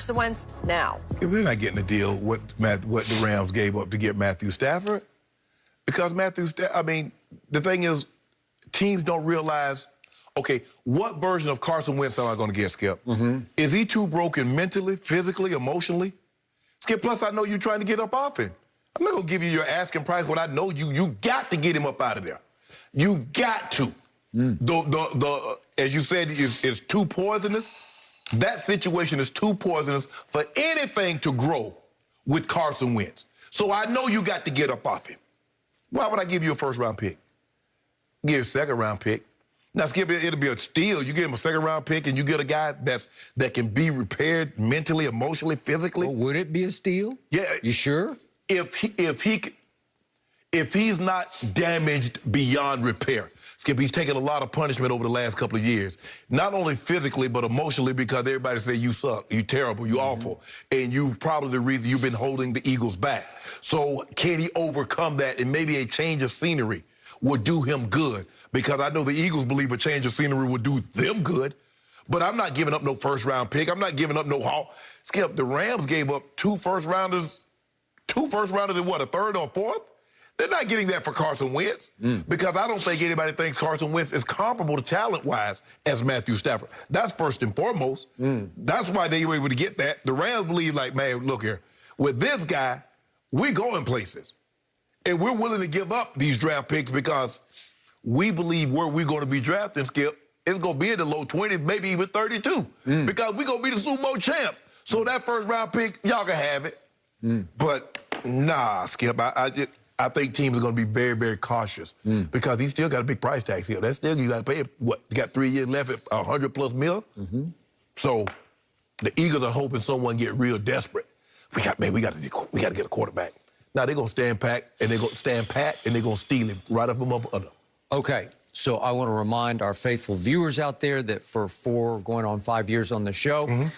Carson Wentz now. We're not getting a deal what the Rams gave up to get Matthew Stafford. Because the thing is, teams don't realize, okay, what version of Carson Wentz am I going to get, Skip? Is he too broken mentally, physically, emotionally? Skip, plus I know you're trying to get up off him. I'm not going to give you your asking price when I know you got to get him up out of there. You got to. As you said, is too poisonous. That situation is too poisonous for anything to grow with Carson Wentz. So I know you got to get up off him. Why would I give you a first-round pick? Give you a second-round pick. Now, Skip, it'll be a steal. You give him a second-round pick and you get a guy that can be repaired mentally, emotionally, physically. Well, would it be a steal? Yeah. You sure? If he's not damaged beyond repair. Skip, he's taken a lot of punishment over the last couple of years. Not only physically, but emotionally, because everybody say you suck, you terrible, you awful. And you probably the reason you've been holding the Eagles back. So can he overcome that? And maybe a change of scenery would do him good. Because I know the Eagles believe a change of scenery would do them good. But I'm not giving up no first-round pick. I'm not giving up no haul. Skip, the Rams gave up two first-rounders in what, a third or fourth? They're not getting that for Carson Wentz because I don't think anybody thinks Carson Wentz is comparable to talent-wise as Matthew Stafford. That's first and foremost. That's why they were able to get that. The Rams believe, like, man, look here, with this guy, we're going places. And we're willing to give up these draft picks because we believe where we're going to be drafting, Skip, it's going to be in the low 20s, maybe even 32, because we're going to be the Super Bowl champ. So that first-round pick, y'all can have it. But, nah, Skip, I think teams are going to be very, very cautious because he's still got a big price tag still. That's still, you got to pay him, what, you got 3 years left at 100+ mil? So the Eagles are hoping someone get real desperate. We got to get a quarterback. Now they're going to stand pat, and they're going to steal him right up him up under. Okay, so I want to remind our faithful viewers out there that for 4 going on 5 years on the show,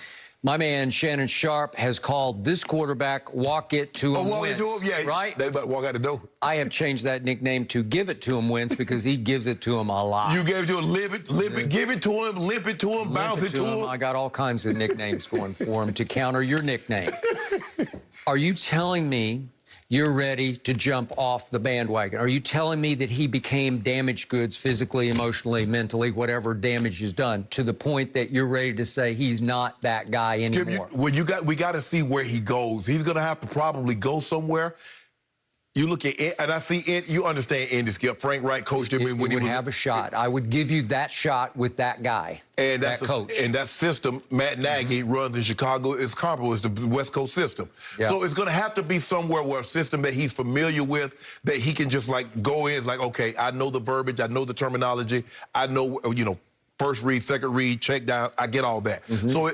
my man Shannon Sharp has called this quarterback Walk It To Him Wentz. Walk It To Him, yeah. Right? They better walk out the door. I have changed that nickname to Give It To Him Wentz because he gives it to him a lot. You gave it to him, live it, give it to him, limp it to him, bounce it to him. I got all kinds of nicknames going for him to counter your nickname. Are you telling me you're ready to jump off the bandwagon? Are you telling me that he became damaged goods physically, emotionally, mentally, whatever damage is done, to the point that you're ready to say he's not that guy anymore? We got to see where he goes. He's going to have to probably go somewhere. You look at it, and I see it. You understand Andy, Skip. Frank Wright coached him when he would have a shot. I would give you that shot with that guy, and that coach. And that system, Matt Nagy runs in Chicago, is comparable. It's the West Coast system. So it's going to have to be somewhere where a system that he's familiar with, that he can just like go in, like, okay, I know the verbiage, I know the terminology, I know, first read, second read, check down, I get all that. So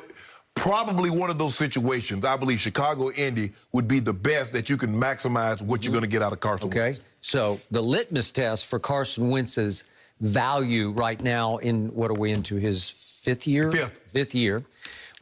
probably one of those situations, I believe Chicago, Indy would be the best that you can maximize what you're going to get out of Carson Wentz. So the litmus test for Carson Wentz's value right now in, what are we into, his fifth year? Fifth year,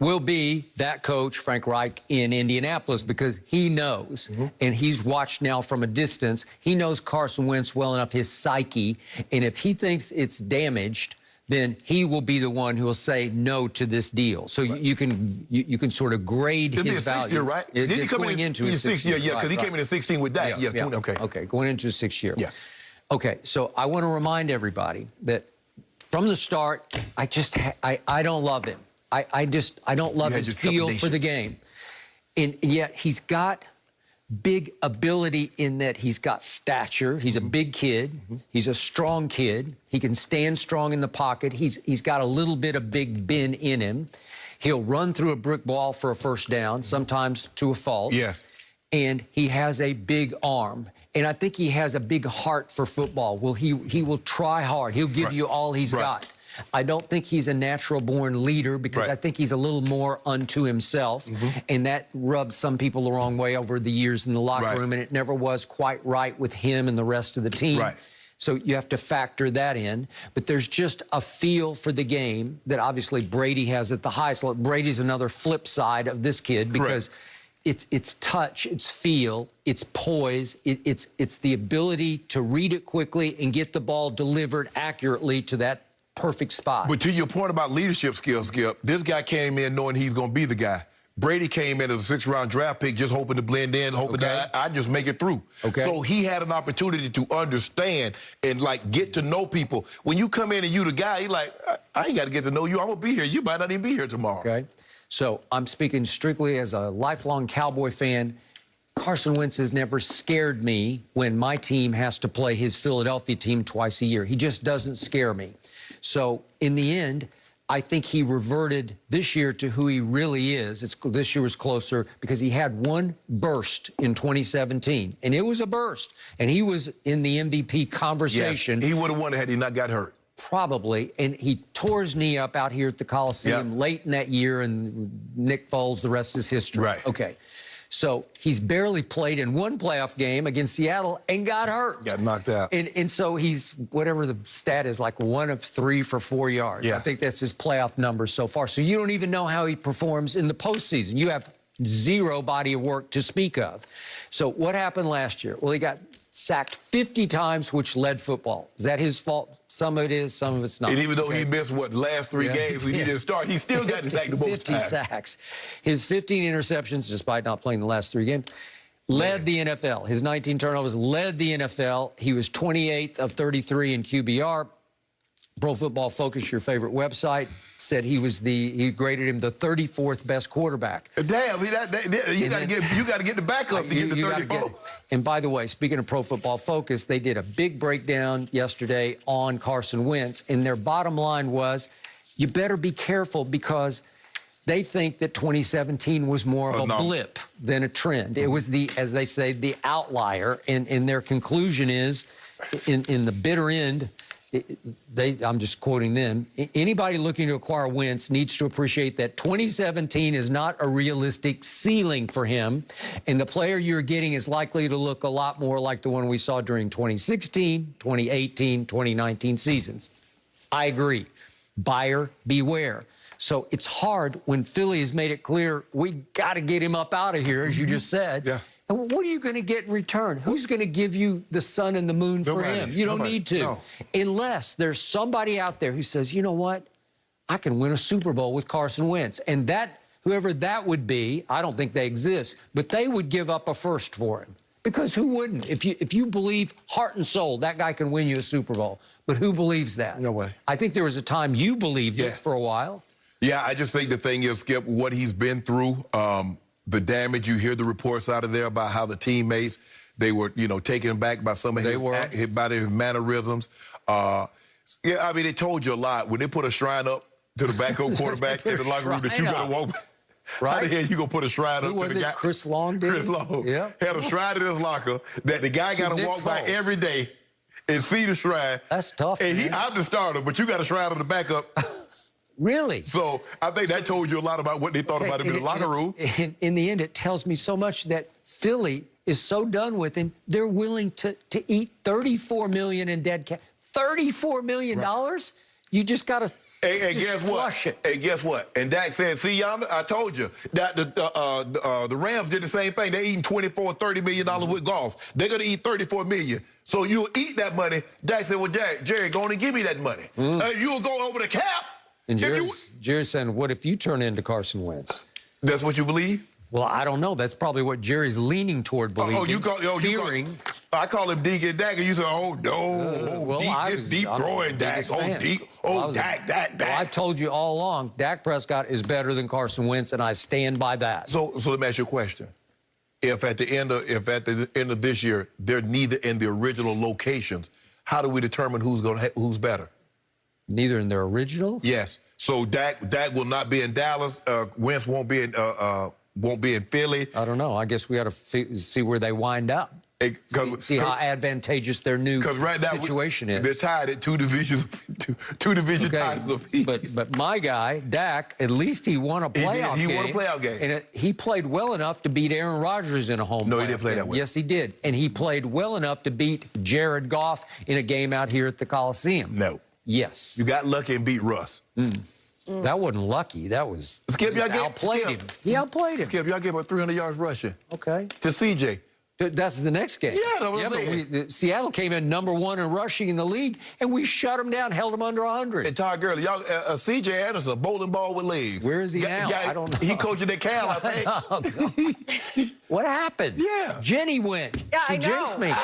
will be that coach, Frank Reich, in Indianapolis, because he knows, and he's watched now from a distance, he knows Carson Wentz well enough, his psyche, and if he thinks it's damaged, then he will be the one who will say no to this deal. So you can sort of grade his value. Year, right? Didn't he come going into his sixth year? Yeah, because he came in at 16 with that. Yeah, 20, okay. Okay, going into his 6th year. Yeah. Okay, so I want to remind everybody that from the start, I don't love him. I don't love his feel for the game. And yet he's got big ability in that he's got stature. He's a big kid. He's a strong kid. He can stand strong in the pocket. He's got a little bit of Big Ben in him. He'll run through a brick wall for a first down, sometimes to a fault. Yes. And he has a big arm. And I think he has a big heart for football. He will try hard. He'll give you all he's got. I don't think he's a natural-born leader because I think he's a little more unto himself, and that rubs some people the wrong way over the years in the locker room, and it never was quite right with him and the rest of the team. So you have to factor that in. But there's just a feel for the game that obviously Brady has at the highest level. Brady's another flip side of this kid because it's touch, it's feel, it's poise, it's the ability to read it quickly and get the ball delivered accurately to that perfect spot. But to your point about leadership skills, Skip, this guy came in knowing he's going to be the guy. Brady came in as a 6th-round draft pick, just hoping to blend in, hoping that I just make it through. So he had an opportunity to understand and, like, get to know people. When you come in and you the guy, he like, I ain't got to get to know you. I'm going to be here. You might not even be here tomorrow. Okay. So I'm speaking strictly as a lifelong Cowboy fan. Carson Wentz has never scared me when my team has to play his Philadelphia team twice a year. He just doesn't scare me. So in the end, I think he reverted this year to who he really is. This year was closer because he had one burst in 2017, and it was a burst. And he was in the MVP conversation. Yes, he would have won had he not got hurt. Probably, and he tore his knee up out here at the Coliseum late in that year, and Nick Foles, the rest is history. Right. Okay. So he's barely played in one playoff game against Seattle and got hurt. Got knocked out. And so he's, whatever the stat is, like 1 of 3 for 4 yards. Yes. I think that's his playoff numbers so far. So you don't even know how he performs in the postseason. You have zero body of work to speak of. So what happened last year? Well, he got sacked 50 times, which led football. Is that his fault? Some of it is, some of it's not. And even though he missed, last 3 games when he didn't start, he still got sacked the most 50 time. sacks. His 15 interceptions, despite not playing the last 3 games, led the NFL. His 19 turnovers led the NFL. He was 28th of 33 in QBR. Pro Football Focus, your favorite website, said he graded him the 34th best quarterback. Damn, you got to get the backup to get the 34. And by the way, speaking of Pro Football Focus, they did a big breakdown yesterday on Carson Wentz, and their bottom line was, you better be careful because they think that 2017 was more of a blip than a trend. It was as they say, the outlier, and their conclusion is, in the bitter end, I'm just quoting them, anybody looking to acquire Wentz needs to appreciate that 2017 is not a realistic ceiling for him, and the player you're getting is likely to look a lot more like the one we saw during 2016, 2018, 2019 seasons. I agree. Buyer beware. So it's hard when Philly has made it clear, we got to get him up out of here, as you just said. Yeah. And what are you going to get in return? Who's going to give you the sun and the moon for him? You don't need to. No. Unless there's somebody out there who says, you know what? I can win a Super Bowl with Carson Wentz. And that, whoever that would be, I don't think they exist, but they would give up a first for him. Because who wouldn't? If you believe heart and soul, that guy can win you a Super Bowl. But who believes that? No way. I think there was a time you believed it for a while. Yeah, I just think the thing is, Skip, what he's been through, the damage, you hear the reports out of there about how the teammates, they were, taken back by some of his mannerisms. Yeah, I mean, they told you a lot. When they put a shrine up to the backup quarterback in the locker room that you got to walk by. Right? How the hell you going to put a shrine up to the guy? Chris Long did? Chris Long. Yeah. Had a shrine in his locker that the guy got to walk by every day and see the shrine. That's tough, and man. I'm the starter, but you got a shrine on the backup. Really? So I think that told you a lot about what they thought about him in the locker room. In the end, it tells me so much that Philly is so done with him, they're willing to eat $34 million in dead cash. $34 million? Right. You just got to flush it. And guess what? And Dak said, see, yonder, I told you that the Rams did the same thing. They're eating $24, $30 million with golf. They're going to eat $34 million. So you'll eat that money. Dak said, well, Jerry, go on and give me that money. You'll go over the cap. And Jerry's saying, what if you turn into Carson Wentz? That's what you believe? Well, I don't know. That's probably what Jerry's leaning toward believing. Fearing. I call him Deacon Dak, and you say, deep throwing Dak. Dak. Well, I told you all along, Dak Prescott is better than Carson Wentz, and I stand by that. So let me ask you a question. If at the end of this year, they're neither in the original locations, how do we determine who's better? Neither in their original? Yes. So Dak will not be in Dallas. Wentz won't be in Philly. I don't know. I guess we got to see where they wind up. See how advantageous their new situation is. They're tied at two division titles apiece. But my guy, Dak, at least he won a playoff game. He won a playoff game. And he played well enough to beat Aaron Rodgers in a home No, playoff he didn't play game. that well. Yes, he did. And he played well enough to beat Jared Goff in a game out here at the Coliseum. No. Yes. You got lucky and beat Russ. That wasn't lucky. That was Skip. He outplayed him. He outplayed him. Skip, y'all gave up 300 yards rushing. Okay. To CJ. That's the next game. Yeah, that's what I'm saying. But Seattle came in #1 in rushing in the league, and we shut them down, held them under 100. And Todd Gurley, y'all, C.J. Anderson, bowling ball with legs. Where is he now? I don't know. He coaching at Cal, I think. What happened? Yeah. Jenny went. Yeah, she I know. jinxed me.